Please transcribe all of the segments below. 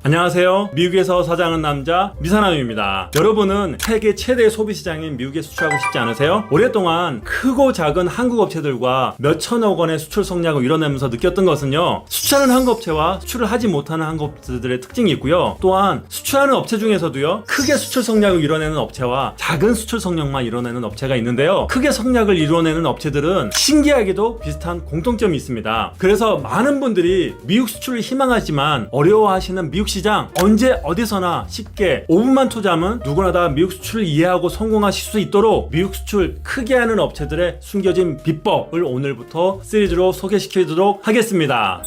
안녕하세요. 미국에서 사장하는 남자 미사남입니다. 여러분은 세계 최대 소비시장인 미국에 수출하고 싶지 않으세요? 오랫동안 크고 작은 한국 업체들과 몇천억 원의 수출 성장을 이뤄내면서 느꼈던 것은요, 수출하는 한국 업체와 수출을 하지 못하는 한국 업체들의 특징이 있고요, 또한 수출하는 업체 중에서도요, 크게 수출 성장을 이뤄내는 업체와 작은 수출 성장만 이뤄내는 업체가 있는데요, 크게 성장을 이뤄내는 업체들은 신기하게도 비슷한 공통점이 있습니다. 그래서 많은 분들이 미국 수출을 희망하지만 어려워하시는 미국 시장, 언제 어디서나 쉽게 5분만 투자하면 누구나 다 미국 수출을 이해하고 성공하실 수 있도록 미국 수출 크게 하는 업체들의 숨겨진 비법을 오늘부터 시리즈로 소개시켜드리도록 하겠습니다.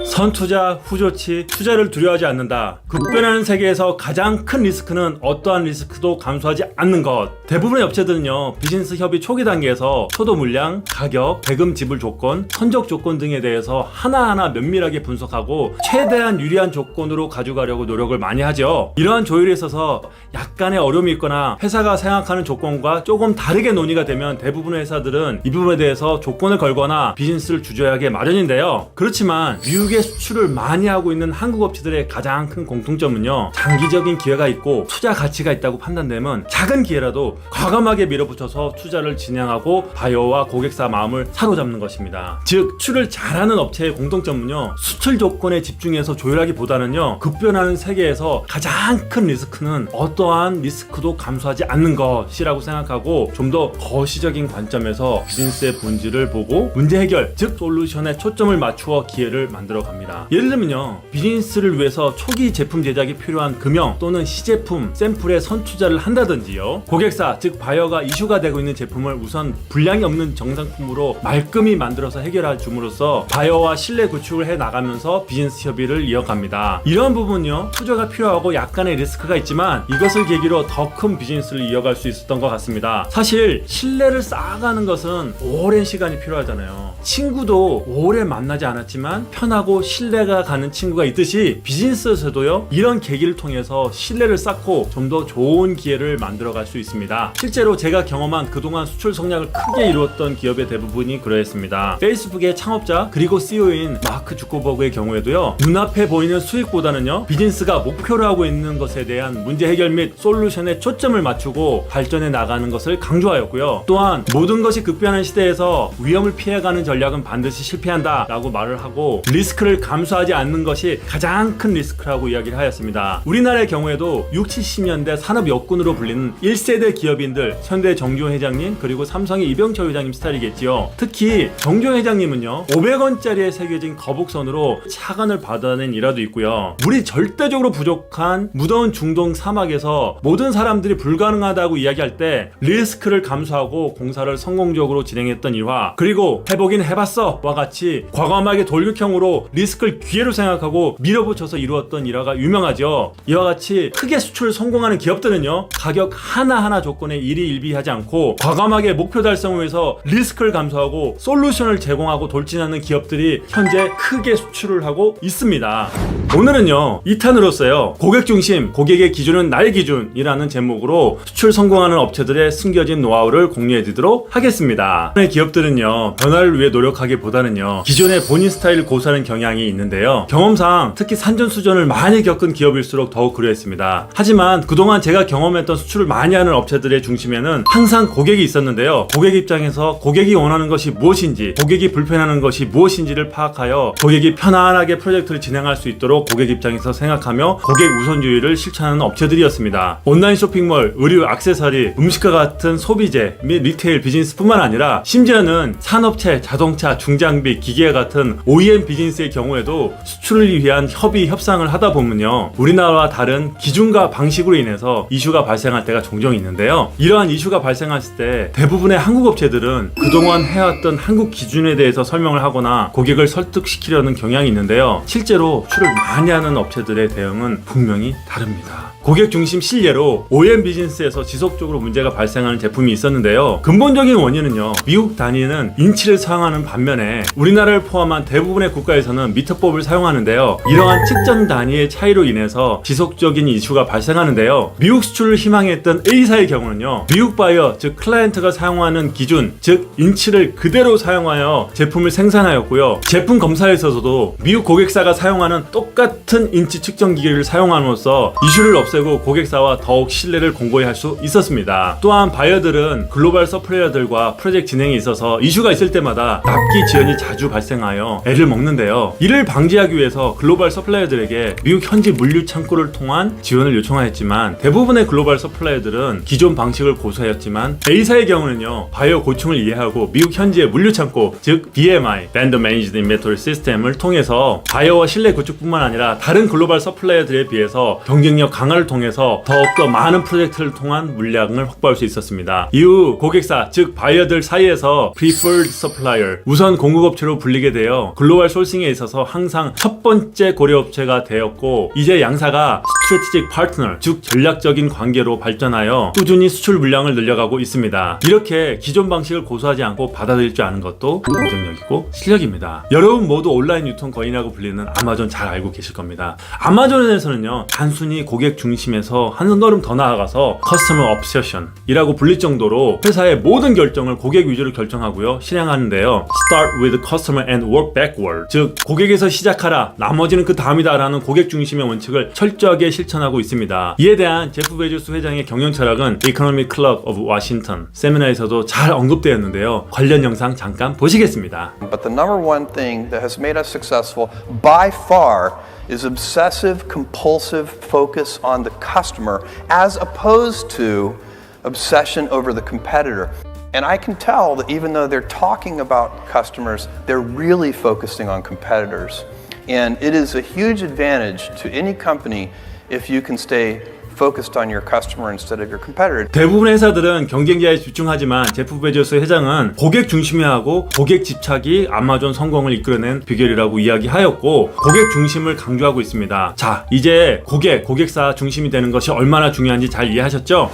선투자, 후조치, 투자를 두려워하지 않는다. 급변하는 세계에서 가장 큰 리스크는 어떠한 리스크도 감수하지 않는 것. 대부분의 업체들은요, 비즈니스 협의 초기 단계에서 초도 물량, 가격, 대금 지불 조건, 선적 조건 등에 대해서 하나하나 면밀하게 분석하고 최대한 유리한 조건으로 가져가려고 노력을 많이 하죠. 이러한 조율에 있어서 약간의 어려움이 있거나 회사가 생각하는 조건과 조금 다르게 논의가 되면 대부분의 회사들은 이 부분에 대해서 조건을 걸거나 비즈니스를 주저하게 마련인데요. 그렇지만 미국의 수출을 많이 하고 있는 한국 업체들의 가장 큰 공통점은요, 장기적인 기회가 있고 투자 가치가 있다고 판단되면 작은 기회라도 과감하게 밀어붙여서 투자를 진행하고 바이어와 고객사 마음을 사로잡는 것입니다. 즉, 수출을 잘하는 업체의 공통점은요, 수출 조건에 집중해서 조율하기보다는요, 급변하는 세계에서 가장 큰 리스크는 어떠한 리스크도 감수하지 않는 것이라고 생각하고 좀 더 거시적인 관점에서 비즈니스의 본질을 보고 문제 해결, 즉 솔루션에 초점을 맞추어 기회를 만들어 갑니다. 예를 들면요, 비즈니스를 위해서 초기 제품 제작이 필요한 금형 또는 시제품 샘플에 선투자를 한다든지요, 고객사 즉 바이어가 이슈가 되고 있는 제품을 우선 분량이 없는 정상품으로 말끔히 만들어서 해결해 줌으로써 바이어와 신뢰 구축을 해 나가면서 비즈니스 협의를 이어갑니다. 이러한 부분은요, 투자가 필요하고 약간의 리스크가 있지만 이것을 계기로 더 큰 비즈니스를 이어갈 수 있었던 것 같습니다. 사실 신뢰를 쌓아가는 것은 오랜 시간이 필요하잖아요. 친구도 오래 만나지 않았지만 편하고 신뢰가 가는 친구가 있듯이 비즈니스에서도요, 이런 계기를 통해서 신뢰를 쌓고 좀 더 좋은 기회를 만들어갈 수 있습니다. 실제로 제가 경험한 그동안 수출 성장을 크게 이루었던 기업의 대부분이 그러했습니다. 페이스북의 창업자 그리고 CEO인 마크 주커버그의 경우에도요, 눈앞에 보이는 수익보다는요, 비즈니스가 목표로 하고 있는 것에 대한 문제 해결 및 솔루션에 초점을 맞추고 발전해 나가는 것을 강조하였고요. 또한 모든 것이 급변하는 시대에서 위험을 피해가는 전략은 반드시 실패한다 라고 말을 하고 리스크를 감수하지 않는 것이 가장 큰 리스크라고 이야기를 하였습니다. 우리나라의 경우에도 60, 70년대 산업 여군으로 불리는 1세대 기업인들, 현대 정주영 회장님 그리고 삼성의 이병철 회장님 스타일이겠지요. 특히 정주영 회장님은요, 500원짜리에 새겨진 거북선으로 차관을 받아낸 일화도 있고요. 물이 절대적으로 부족한 무더운 중동 사막에서 모든 사람들이 불가능하다고 이야기할 때 리스크를 감수하고 공사를 성공적으로 진행했던 일화, 그리고 해보긴 해봤어 와 같이 과감하게 돌격형으로 리스크를 기회로 생각하고 밀어붙여서 이루었던 일화가 유명하죠. 이와 같이 크게 수출을 성공하는 기업들은요, 가격 하나하나 조건에 일희일비하지 않고 과감하게 목표 달성을 위해서 리스크를 감수하고 솔루션을 제공하고 돌진하는 기업들이 현재 크게 수출을 하고 있습니다. 오늘은요, 2탄으로서요, 고객 중심, 고객의 기준은 나의 기준이라는 제목으로 수출 성공하는 업체들의 숨겨진 노하우를 공유해드리도록 하겠습니다. 기업들은요, 변화를 위해 노력하기보다는요, 기존의 본인 스타일을 고수하는 경향이 있는데요, 경험상 특히 산전수전을 많이 겪은 기업일수록 더욱 그러했습니다. 하지만 그동안 제가 경험했던 수출을 많이 하는 업체들의 중심에는 항상 고객이 있었는데요, 고객 입장에서 고객이 원하는 것이 무엇인지, 고객이 불편해하는 것이 무엇인지를 파악하여 고객이 편안하게 프로젝트를 진행할 수 있도록 고객 입장에서 생각하며 고객 우선주의를 실천하는 업체들이었습니다. 온라인 쇼핑몰, 의류, 액세서리, 음식과 같은 소비재 및 리테일 비즈니스뿐만 아니라 심지어는 산업체, 자동차, 중장비, 기계와 같은 OEM 비즈니스의 경우에도 수출을 위한 협의, 협상을 하다 보면요, 우리나라와 다른 기준과 방식으로 인해서 이슈가 발생할 때가 종종 있는데요, 이러한 이슈가 발생했을 때 대부분의 한국 업체들은 그동안 해왔던 한국 기준에 대해서 설명을 하거나 고객을 설득시키려는 경향이 있는데요, 실제로 수출을 많이 하는 업체들의 대응은 분명히 다릅니다. 고객 중심 신뢰로 OEM 비즈니스에서 지속적으로 문제가 발생하는 제품이 있었는데요. 근본적인 원인은요, 미국 단위는 인치를 사용하는 반면에 우리나라를 포함한 대부분의 국가에서는 미터법을 사용하는데요. 이러한 측정 단위의 차이로 인해서 지속적인 이슈가 발생하는데요. 미국 수출을 희망했던 A사의 경우는요, 미국 바이어 즉 클라이언트가 사용하는 기준 즉 인치를 그대로 사용하여 제품을 생산하였고요. 제품 검사에 있어서도 미국 고객사가 사용하는 똑같은 인치 측정 기계를 사용함으로써 이슈를 없애고 고객사와 더욱 신뢰를 공고히 할 수 있었습니다. 또한 바이어들은 글로벌 서플라이어들과 프로젝트 진행에 있어서 이슈가 있을 때마다 납기 지연이 자주 발생하여 애를 먹는데요. 이를 방지하기 위해서 글로벌 서플라이어들에게 미국 현지 물류 창구를 통한 지원을 요청하였지만 대부분의 글로벌 서플라이어들은 기존 방식을 고수하였지만 A사의 경우는요, 바이어 고충을 이해하고 미국 현지의 물류 창고 즉 BMI (Vendor Managed Inventory System을) 통해서 바이어와 신뢰 구축뿐만 아니라 다른 글로벌 서플라이어들에 비해서 경쟁력 강화를 통해서 더욱더 많은 프로젝트를 통한 물량을 확보할 수 있었습니다. 이후 고객사 즉 바이어들 사이에서 Preferred Supplier 우선 공급업체로 불리게 되어 글로벌 소싱에 있어서 항상 첫 번째 고려업체가 되었고, 이제 양사가 Strategic Partner 즉 전략적인 관계로 발전하여 꾸준히 수출 물량을 늘려가고 있습니다. 이렇게 기존 방식을 고수하지 않고 받아들일 줄 아는 것도 경쟁력이고 실력입니다. 여러분 모두 온라인 유통 거인이라고 불리는 아마존 잘 알고 계실 겁니다. 아마존에서는요, 단순히 고객 중심에서 한 걸음 더 나아가서 Customer Obsession 이라고 불릴 정도로 회사의 모든 결정을 고객 위주로 결정하고요, 실행하는데요. Start with customer and work backward 즉 고객에서 시작하라, 나머지는 그 다음이다 라는 고객 중심의 원칙을 철저하게 실천하고 있습니다. 이에 대한 제프 베조스 회장의 경영 철학은 Economic Club of Washington 세미나에서도 잘 언급되었는데요. 관련 영상 잠깐 보시겠습니다. But the number one thing that has made us successful by far is obsessive compulsive focus on the customer as opposed to obsession over the competitor. And I can tell that even though they're talking about customers, they're really focusing on competitors. And it is a huge advantage to any company if you can stay focused on your customer instead of your competitor. 대부분의 회사들은 경쟁자에 집중하지만 제프 베조스 회장은 고객 중심화하고 고객 집착이 아마존 성공을 이끌어낸 비결이라고 이야기하였고, 고객 중심을 강조하고 있습니다. 자, 이제 고객사 중심이 되는 것이 얼마나 중요한지 잘 이해하셨죠?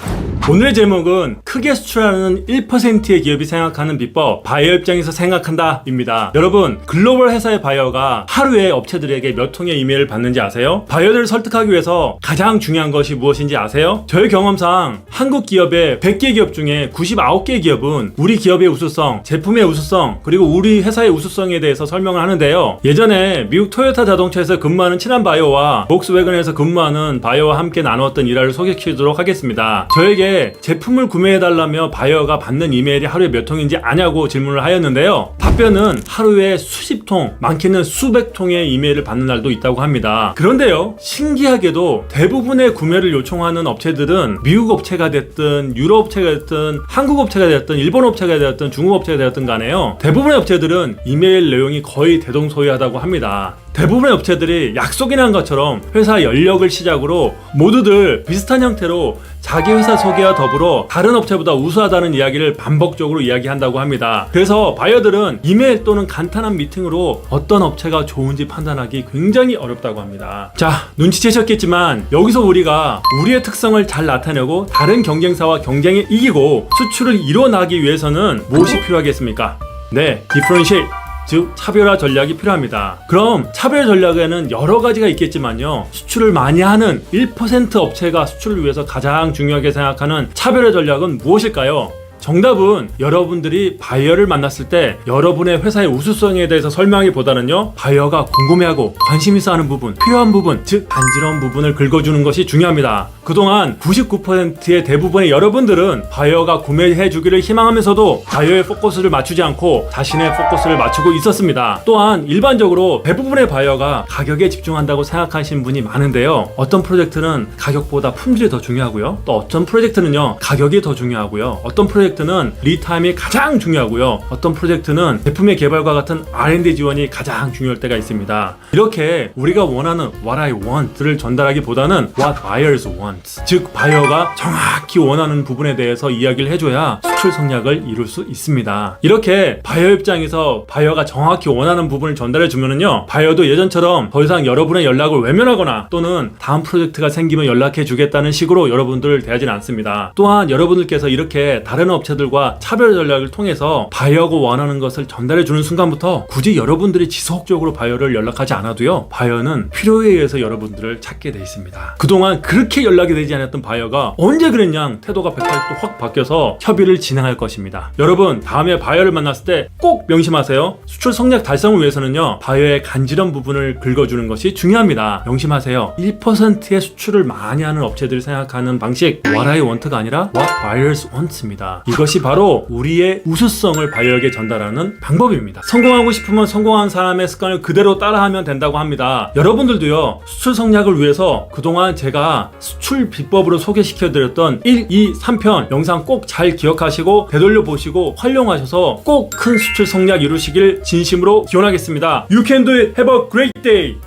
오늘의 제목은 크게 수출하는 1%의 기업이 생각하는 비법, 바이어 입장에서 생각한다 입니다. 여러분, 글로벌 회사의 바이어가 하루에 업체들에게 몇 통의 이메일을 받는지 아세요? 바이어들을 설득하기 위해서 가장 중요한 것이 무엇인지 아세요? 저의 경험상 한국 기업의 100개 기업 중에 99개 기업은 우리 기업의 우수성, 제품의 우수성, 그리고 우리 회사의 우수성에 대해서 설명을 하는데요. 예전에 미국 토요타 자동차에서 근무하는 친한 바이어와 복스웨건에서 근무하는 바이어와 함께 나누었던 일화를 소개시키도록 하겠습니다. 저에게 제품을 구매해달라며 바이어가 받는 이메일이 하루에 몇 통인지 아냐고 질문을 하였는데요. 답변은 하루에 수십 통, 많게는 수백 통의 이메일을 받는 날도 있다고 합니다. 그런데요, 신기하게도 대부분의 구매를 요청하는 업체들은 미국 업체가 됐든 유럽 업체가 됐든 한국 업체가 됐든 일본 업체가 됐든 중국 업체가 됐든 간에요, 대부분의 업체들은 이메일 내용이 거의 대동소이하다고 합니다. 대부분의 업체들이 약속이나 한 것처럼 회사 연력을 시작으로 모두들 비슷한 형태로 자기 회사 소개와 더불어 다른 업체보다 우수하다는 이야기를 반복적으로 이야기한다고 합니다. 그래서 바이어들은 이메일 또는 간단한 미팅으로 어떤 업체가 좋은지 판단하기 굉장히 어렵다고 합니다. 자, 눈치채셨겠지만 여기서 우리가 우리의 특성을 잘 나타내고 다른 경쟁사와 경쟁에 이기고 수출을 이뤄나가기 위해서는 무엇이 필요하겠습니까? 네, 디퍼런시에이트 즉 차별화 전략이 필요합니다. 그럼 차별 전략에는 여러 가지가 있겠지만요, 수출을 많이 하는 1% 업체가 수출을 위해서 가장 중요하게 생각하는 차별화 전략은 무엇일까요? 정답은 여러분들이 바이어를 만났을 때 여러분의 회사의 우수성에 대해서 설명하기보다는요, 바이어가 궁금해하고 관심 있어 하는 부분, 필요한 부분, 즉 간지러운 부분을 긁어주는 것이 중요합니다. 그동안 99%의 대부분의 여러분들은 바이어가 구매해 주기를 희망하면서도 바이어의 포커스를 맞추지 않고 자신의 포커스를 맞추고 있었습니다. 또한 일반적으로 대부분의 바이어가 가격에 집중한다고 생각하시는 분이 많은데요, 어떤 프로젝트는 가격보다 품질이 더 중요하고요, 또 어떤 프로젝트는요 가격이 더 중요하고요, 어떤 프로젝트는 리타임이 가장 중요하고요, 어떤 프로젝트는 제품의 개발과 같은 R&D 지원이 가장 중요할 때가 있습니다. 이렇게 우리가 원하는 What I want를 전달하기보다는 What buyers want, wants. 즉 바이어가 정확히 원하는 부분에 대해서 이야기를 해줘야 수출 성략을 이룰 수 있습니다. 이렇게 바이어 입장에서 바이어가 정확히 원하는 부분을 전달해 주면은요, 바이어도 예전처럼 더 이상 여러분의 연락을 외면하거나 또는 다음 프로젝트가 생기면 연락해 주겠다는 식으로 여러분들을 대하지는 않습니다. 또한 여러분들께서 이렇게 다른 업체들과 차별 전략을 통해서 바이어가 원하는 것을 전달해 주는 순간부터 굳이 여러분들이 지속적으로 바이어를 연락하지 않아도요, 바이어는 필요에 의해서 여러분들을 찾게 돼 있습니다. 그동안 그렇게 연락이 되지 않았던 바이어가 언제 그랬냐 태도가 180도 확 바뀌어서 협의를 진행할 것입니다. 여러분, 다음에 바이어를 만났을 때 꼭 명심하세요. 수출 성략 달성을 위해서는요, 바이어의 간지런 부분을 긁어주는 것이 중요합니다. 명심하세요. 1%의 수출을 많이 하는 업체들이 생각하는 방식, What I want가 아니라 What buyers want입니다. 이것이 바로 우리의 우수성을 바이어에게 전달하는 방법입니다. 성공하고 싶으면 성공한 사람의 습관을 그대로 따라하면 된다고 합니다. 여러분들도요, 수출 성략을 위해서 그동안 제가 수출 비법으로 소개시켜드렸던 1, 2, 3편 영상 꼭 잘 기억하시고 되돌려 보시고 활용하셔서 꼭 큰 수출 성략 이루시길 진심으로 기원하겠습니다. You can do it. Have a great day.